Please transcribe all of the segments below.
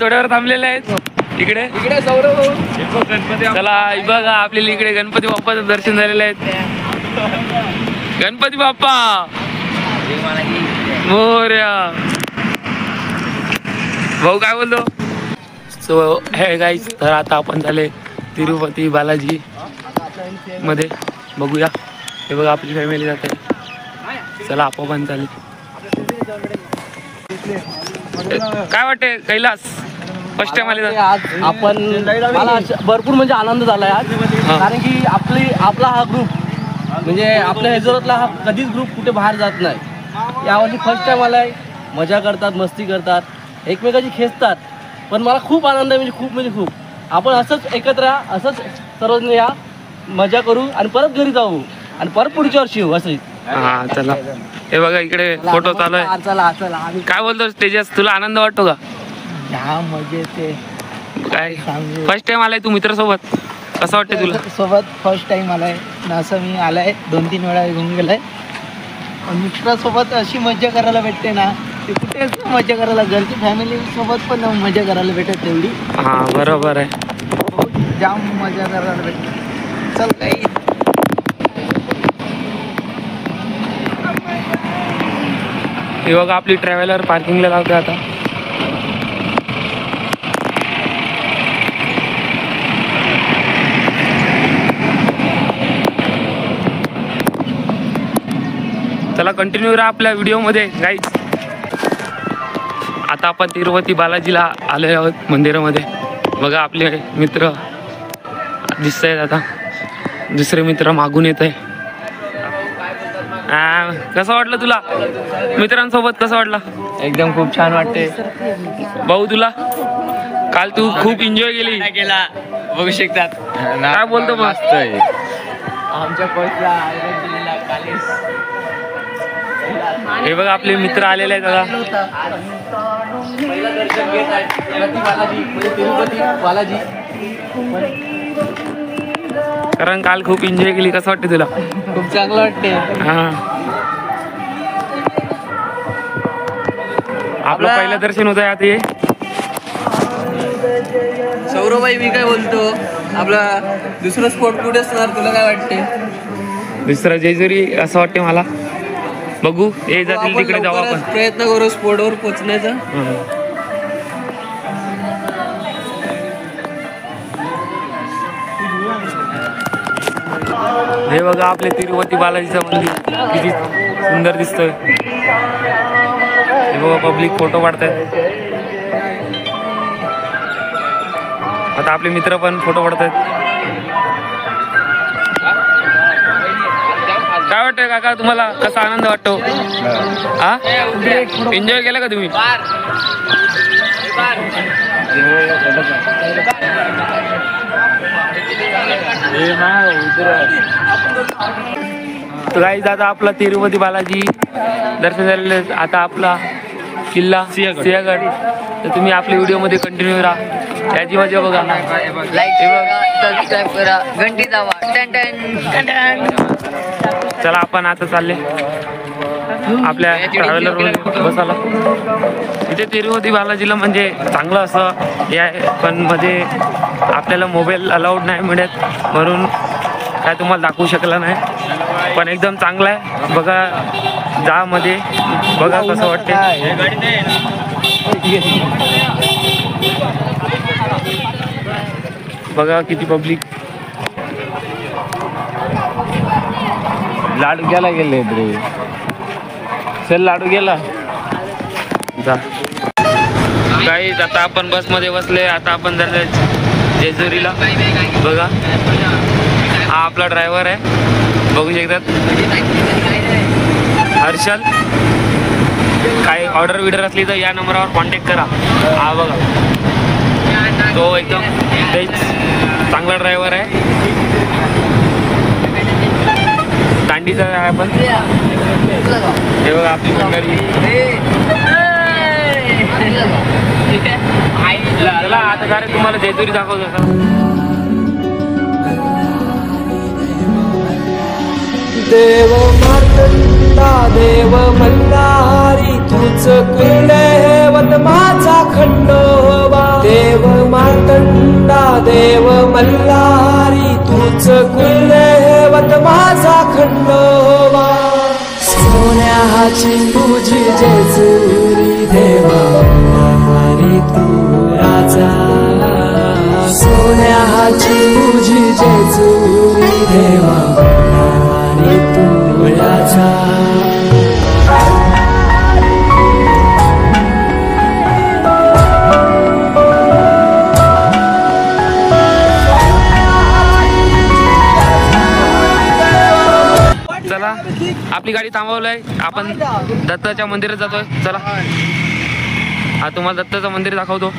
थोड्या वेळ थांबलेले आहेत इकडे इकडे सौरभ गणपती. चला बघा आपल्याला इकडे गणपती बाप्पाचं दर्शन झालेलं आहे. गणपती बाप्पा मोरया. भाऊ काय बोलतो? सो हे गाईज, तर आता आपण झाले तिरुपती बालाजी मध्ये. बघूया, हे बघा आपली फॅमिली जाते. चला आपण पण चालेल. काय वाटते कैलास? फर्स्ट टाइम आले आज आपण. मला भरपूर म्हणजे आनंद झालाय आज, कारण की आपला हा ग्रुप म्हणजे आपल्या ह्याच्यातला हा कधीच ग्रुप कुठे बाहेर जात नाही. यावर्षी फर्स्ट टाइम आलाय. मजा करतात, मस्ती करतात, एकमेकाची खेचतात. पण मला खूप आनंद आहे, म्हणजे खूप आपण असंच एकत्र असंच सर्वजण या, मजा करू आणि परत घरी जाऊ आणि परत पुढच्या वर्षी येऊ असं. हा चला, हे बघा इकडे फोटो चालू आहे. चला चला. काय बोलतो तेजस, तुला आनंद वाटतो का? मजेत काय फर्स्ट टाइम आलाय तू मित्रासोबत, कसं वाटतं तुला? सोबत फर्स्ट टाइम आलाय ना, असं मी आलाय 2-3 वेळा घेऊन गेलाय. मित्रासोबत अशी मजा करायला भेटते ना, ते कुठे मजा करायला, घरची फॅमिली सोबत पण मजा करायला भेटत तेवढी. हा बरोबर आहे, जाम मजा करायला भेटते. चल काही हे बघा आपली ट्रॅव्हलर पार्किंगला लावते आता. चला कंटिन्यू राहा आपल्या व्हिडिओमध्ये गाईज. आता आपण तिरुपती बालाजीला आले आहोत मंदिरामध्ये. बघा आपले मित्र दिसत आहेत. आता दुसरे मित्र मागून येत आहे. कसं वाटलं तुला मित्रांसोबत? कसं वाटलं? एकदम खूप छान वाटते. भाऊ तुला काल तू खूप एन्जॉय केली. केला बघू शकतात. काय बोलतो मग? आमच्या कोचला दिलेला कालीस. हे बघा आपले मित्र आलेले आहेत दादा. पहिलं दर्शन घेत आहे तिरुपती बालाजी, म्हणजे तिरुपती बालाजी. कारण काल खूप एन्जॉय केली. कसं वाटतं तुला? खूप चांगलं वाटते. हा, आपलं पहिलं दर्शन होत आहे आता हे. सौरभाई मी काय बोलतो, आपला दुसरं स्पॉट कुठे असणार तुला काय वाटते? दुसरं जेजुरी असं वाटते मला. बघू हे जातील आपण तिकडे जाऊ आपण. लवकरच प्रयत्न करू स्पॉटवर पोहोचण्याचा. हे बघा आपले तिरुपती बालाजीचं मंदिर किती सुंदर दिसतंय. हे बघा पब्लिक फोटो काढतायत. आता आपले मित्र पण फोटो काढतायत. काय वाटतंय काका तुम्हाला? कसा आनंद वाटतो? हा, एन्जॉय केला का तुम्ही? तर गाईज आता आपला तिरुपती बालाजी दर्शन झालेलं आहे. आता आपला किल्ला सिंहगड. तर तुम्ही आपल्या व्हिडिओमध्ये कंटिन्यू राहा. त्याची मजा बघा. लाईक करा, सबस्क्राईब करा, घंटी दाबा. टन टन टन टन. चला आपण आता चालले आपल्या ट्रॅव्हलर बसायला. इथे तिरुपती बालाजीला म्हणजे चांगलं असं हे आहे, पण मध्ये आपल्याला मोबाईल अलाउड नाही मिळत म्हणून काय तुम्हाला दाखवू शकला नाही. पण एकदम चांगलं आहे. बघा जा मध्ये बघा कसं वाटते. बघा किती पब्लिक. लाडू गेला गेले रे. चल लाडू गेला. जा गाईज आता आपण बसमध्ये बसले. आता आपण जर जेजुरीला. बघा हा आपला ड्रायव्हर आहे. बघू शकतात हर्षल. काही ऑर्डर विडर असली तर या नंबरवर कॉन्टॅक्ट करा. हा बघा तो एकदम तेच चांगला ड्रायव्हर आहे. दांडीचा आहे आपण. हे बघा आपली मंडळी. चला आता काय तुम्हाला जेजुरी दाखवतो. देव मार्तंडा देव मल्हारी तूच कुलदैवत माझा खंडोबा. देव मार्तंडा देव मल्हारी तूच कुलदैवत माझा खंडोबा. सोन्याची तुझी जेजुरी देवा मल्हारी तू राजा. सोन्याची तुझी जेजुरी देवा मल्हारी तू राजा. चला आपली गाडी थांबवलंय. आपण दत्ताच्या मंदिरात जातोय. चला हा तुम्हाला दत्ताचं मंदिर दाखवतो.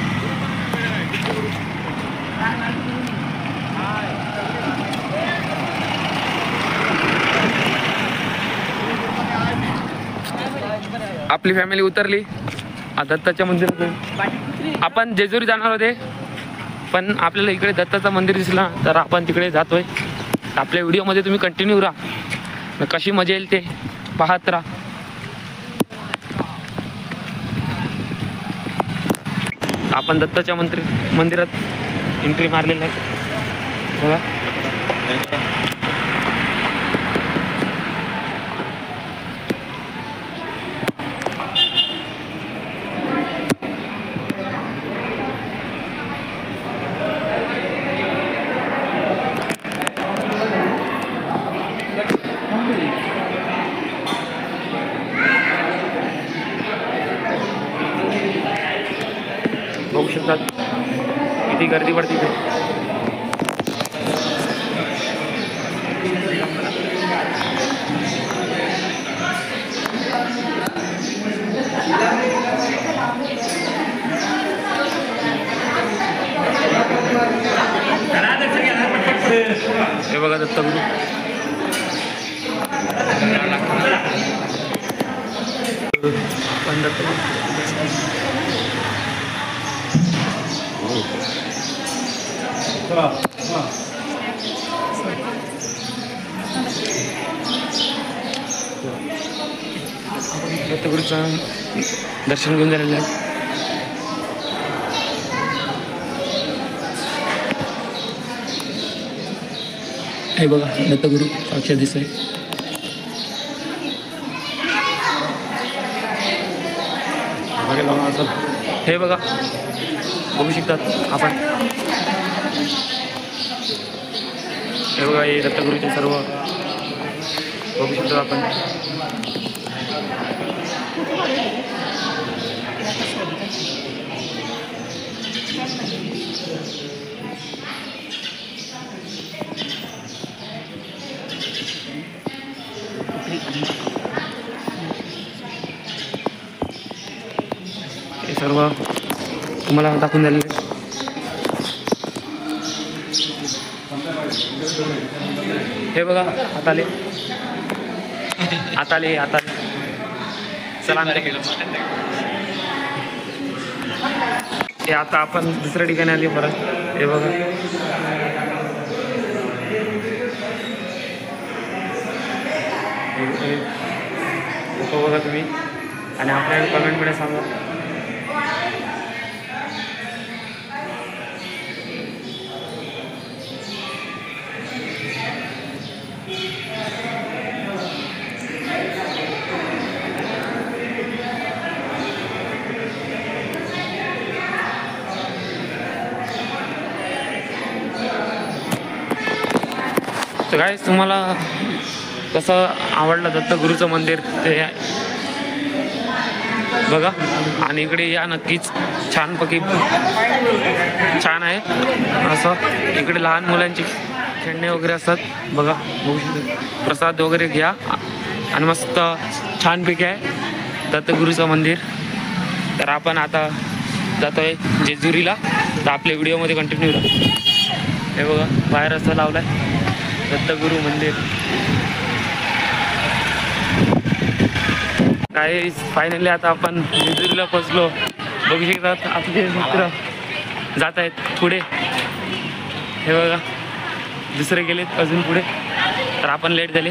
आपली फॅमिली उतरली दत्ताच्या मंदिरात. आपण जेजुरी जाणार होते पण आपल्याला इकडे दत्ताचं मंदिर दिसला तर आपण तिकडे जातोय. आपल्या व्हिडिओमध्ये तुम्ही कंटिन्यू राहा. कशी मजा येईल ते पाहत राहा. आपण दत्ताच्या मंदिरात एंट्री मारलेलं आहे. बघा बघू शकतात किती गर्दी पडते इथे. हे बघा दत्तगुरू. पण दत्तगुरू दत्तगुरूचं दर्शन घेऊन झालेलं आहे. हे बघा दत्तगुरू साक्षात दिसतोय. हे बघा बघू शकतात आपण. हे बघा हे दत्तगुरूचे सर्व बघू शकतो आपण. हे सर्व तुम्हाला दाखवून झालेले. हे बघा आता आले चला हे आता आपण दुसऱ्या ठिकाणी आले परत. हे बघा बघा तुम्ही आणि आपल्याला कमेंटमध्ये सांगा. तर काय तुम्हाला कसं आवडलं दत्तगुरूचं मंदिर ते बघा आणि इकडे या नक्कीच छानपैकी छान आहे. असं इकडे लहान मुलांची खेळणे वगैरे असतात बघा. बघू शकता प्रसाद वगैरे घ्या आणि मस्त छानपैकी आहे दत्तगुरूचं मंदिर. तर आपण आता जातो आहे जेजुरीला. तर आपल्या व्हिडिओमध्ये कंटिन्यू राहा. हे बघा बाहेर असं लावलं आहे दत्तगुरू मंदिर. काही फायनली आता आपण जेजुरीला पोचलो. बघू शकतात आपले मित्र जात आहेत पुढे. हे बघा दुसरे गेलेत अजून पुढे. तर आपण लेट झाले.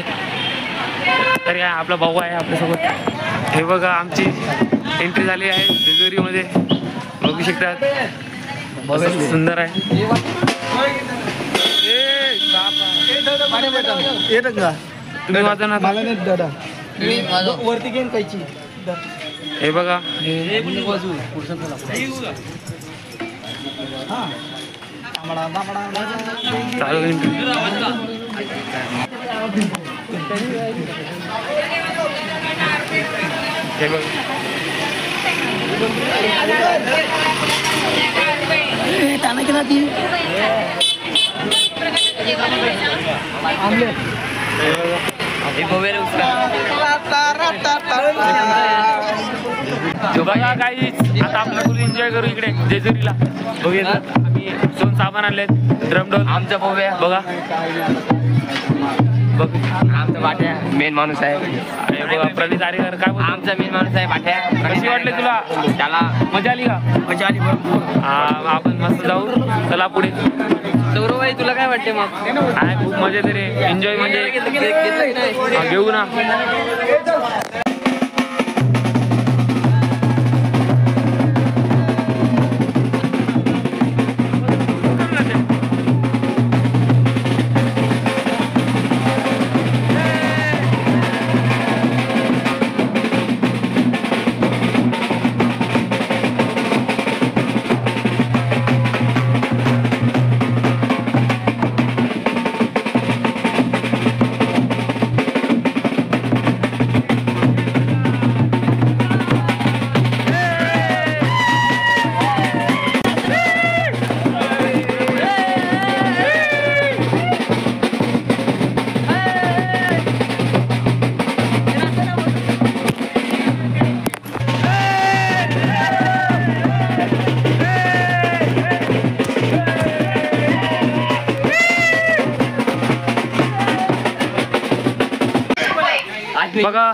तर या आपला भाऊ आहे आपल्यासोबत. हे बघा आमची एंट्री झाली आहे जेजुरीमध्ये. बघू शकतात सुंदर आहे. तुम्ही वाजा ना वरती घेऊन कायची. हे बघा चालू हे बघा बघा काही आता आपलं फुल एन्जॉय करू इकडे जेजुरीला. बघूया आम्ही सोन सामान आणलेत ड्रमडोल. आमचा बघूया बघा बघ आमचा बाट्या मेन माणूस आहे. बघा प्रणित आरेकर काय बोलतो. आमचा मेन माणूस आहे बाट्या. कशी वाटले तुला. त्याला मजा आली का. मजा आली भरपूर. आपण मस्त जाऊ. चला पुढे. सौरवभाई तुला काय वाटते मग. आहे खूप मजा तरी एन्जॉय म्हणजे घेऊ ना. बघा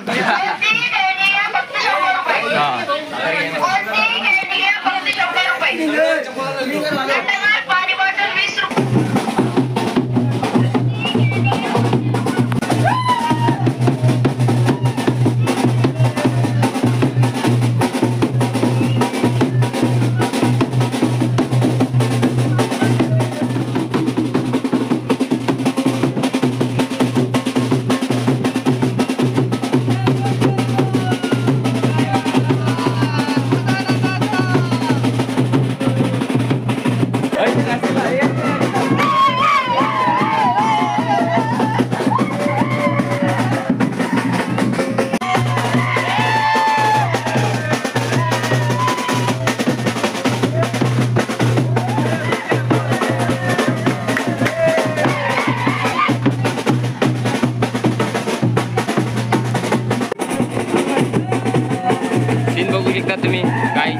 बघू शकता तुम्ही काय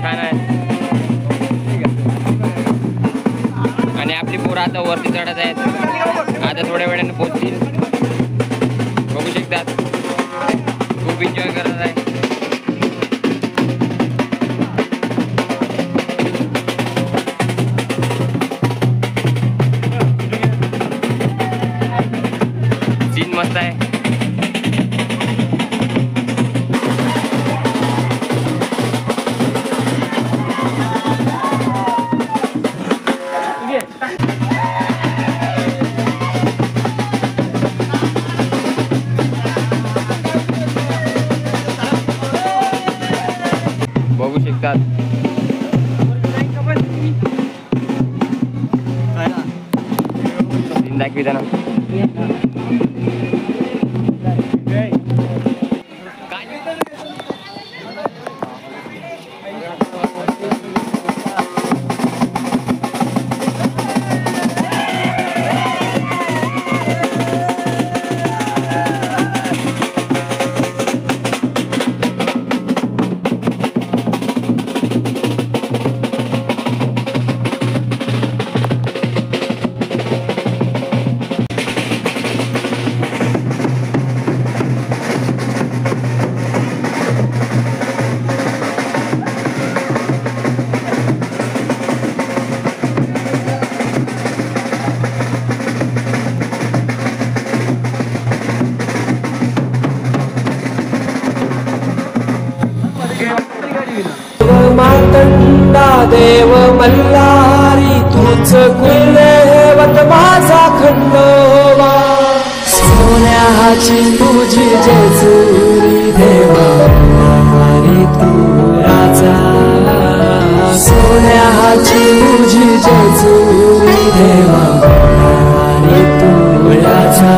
छान आहे. आणि आपली पोरं आता वरती चढत आहेत. आता थोड्या वेळाने पोहोचतील. बघू शकतात खूप एन्जॉय करत आहे. सीन मस्त आहे. बघू शकतात सीन दाखविता ना. मातंडा देव मल्हारी तूच कुलदैवत माझा खंडोबा. सोन्याची तुझी जेजुरी देवा मल्हारी तू राजा. सोन्याची तुझी जेजुरी देवा मल्हारी तू राजा.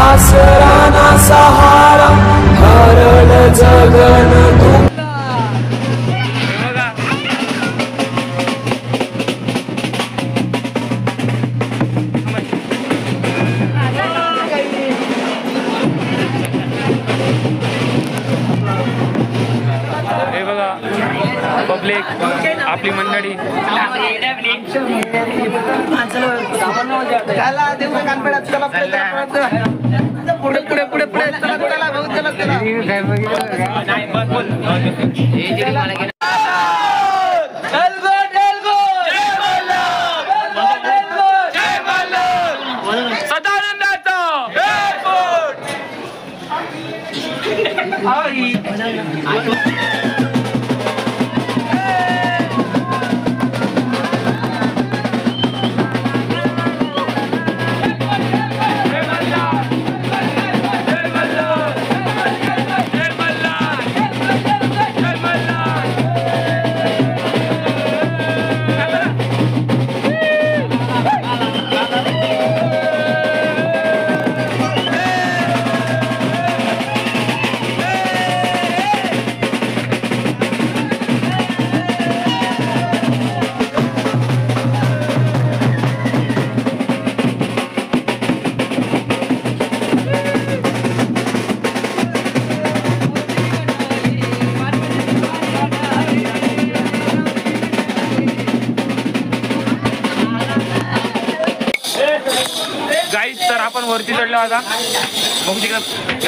आसराना सहारा हरण जगन तू. हे बघा पब्लिक आपली मंडळी पुढे पुढे पुढे पुढे चला चला भाऊ चला चला. आपण वरती चढलो आता बघू शकता.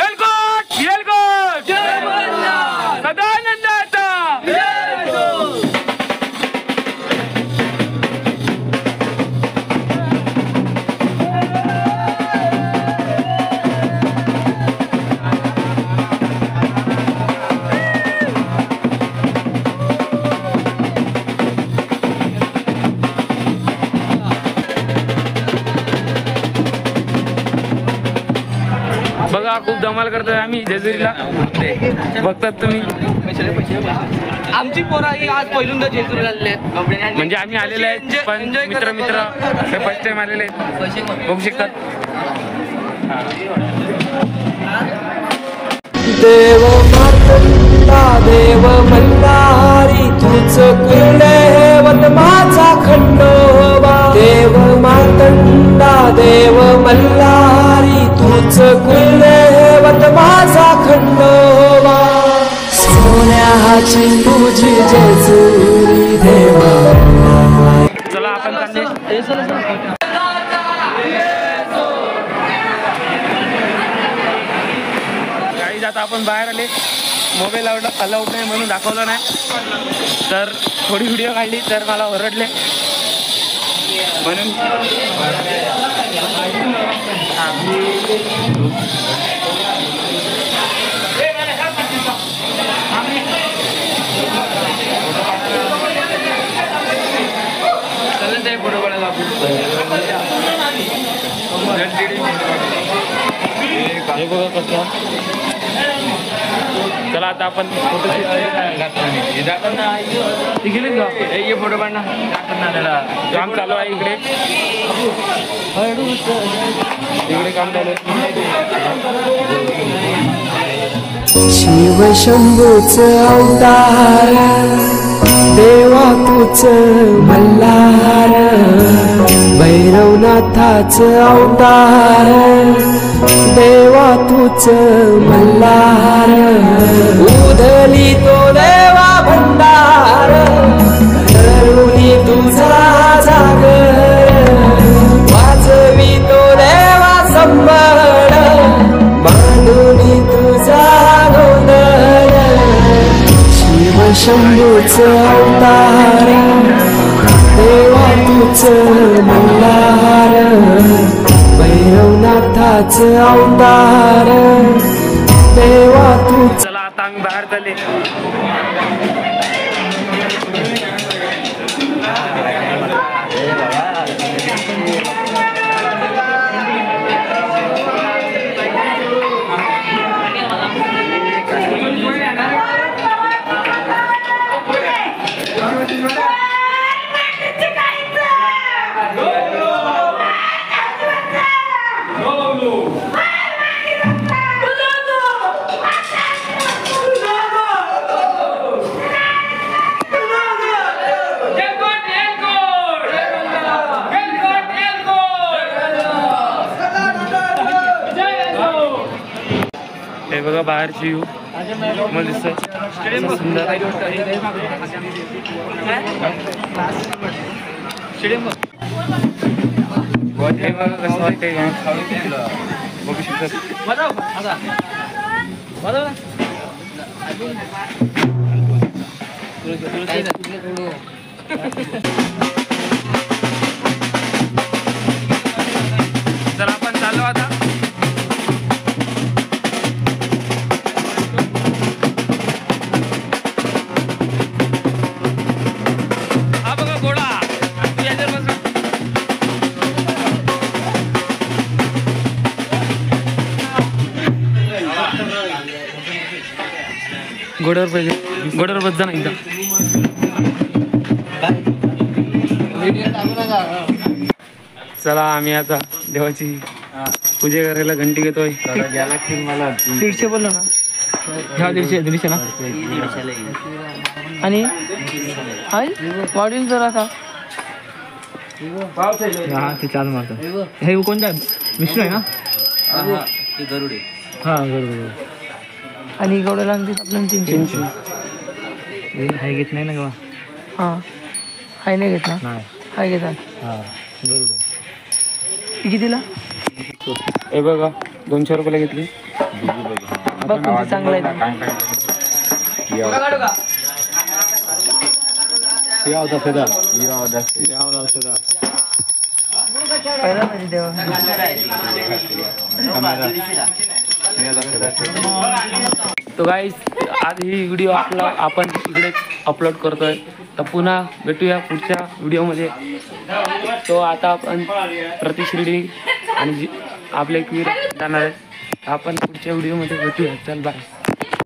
एलकोट एलकोट सदानंदाचा बघा. खूप धमाल करतोय आम्ही जेजुरीला. बघतात तुम्ही. आमची पोरं ही आज पहिल्यांदा जेजुरीला आलेले आहेत. म्हणजे आम्ही आलेले आहेत पण मित्र मित्र फर्स्ट टाइम आलेले आहेत. बघू शकतात. देव मातंदा देव मल्हारी तूच कुलदैवत माझा खंडोबा. देव मातंदा देव मल्हारी तूच कुलदैवत माझा खंडोबा. सोन्याची तुझी जेजुरी देवा. चला आपण चालले. आता आपण बाहेर आले. मोबाईल अलाउड नाही म्हणून दाखवलं नाही. तर थोडी व्हिडिओ काढली तर मला ओरडले म्हणून. फोटो काढायला हे बघा कसं. चला आता आपण फोटो गेले का फोटो काढणार. काम चालू आहे इकडे. इकडे काम चालू आहे. शिव शंभूच अवतार देवा तूच मल्हार. भैरवनाथाच अवतार देवा तूच मल्हार. उधली तो देवा भंडार करुणी तुझा जागर. वाजवी तो देवा संबळ मांडुनी तुझा गोंधळ. शिव शंभूच अवतार देवा तूच मल्हार. भैरवनाथाच अवतार देवा तू. चला आता आम्ही बाहेर चालले. हे बघा बाहेरची व्ह्यू मला दिसतंय सुंदर. हे बघा कसं वाटतंय बघू शकतात. तर आपण चालू आता. घोड्यावर पाहिजे. घोड्यावर बस जा ना एकदा. चला आम्ही आता देवाची पूजा करायला घंटी घेतोय. दीडशे बोललो ना. ह्या दीडशे ना. आणि वाढील जरा का ते चाल मारतो. हे कोणता विष्णू आहे ना. गरुडे. हा गरुड. आणि गवड्याला आपल्याला 300. हाय घेत नाही ना गवा. हां हाय नाही घेत ना. नाही हाय घेतात. हां गरुड. कितीला. हे बघा 200 रुपयाला घेतली. बघ तुमची चांगलं आहे. तो गाईस आज ही व्हिडिओ आपण इकडे अपलोड करतोय. तर पुन्हा भेटूया पुढच्या व्हिडिओमध्ये. तो आता आपण प्रतिश्रीडी आणि आपले क्वीर जाणार आहे. आपण पुढच्या व्हिडिओमध्ये भेटूया. चल बाय.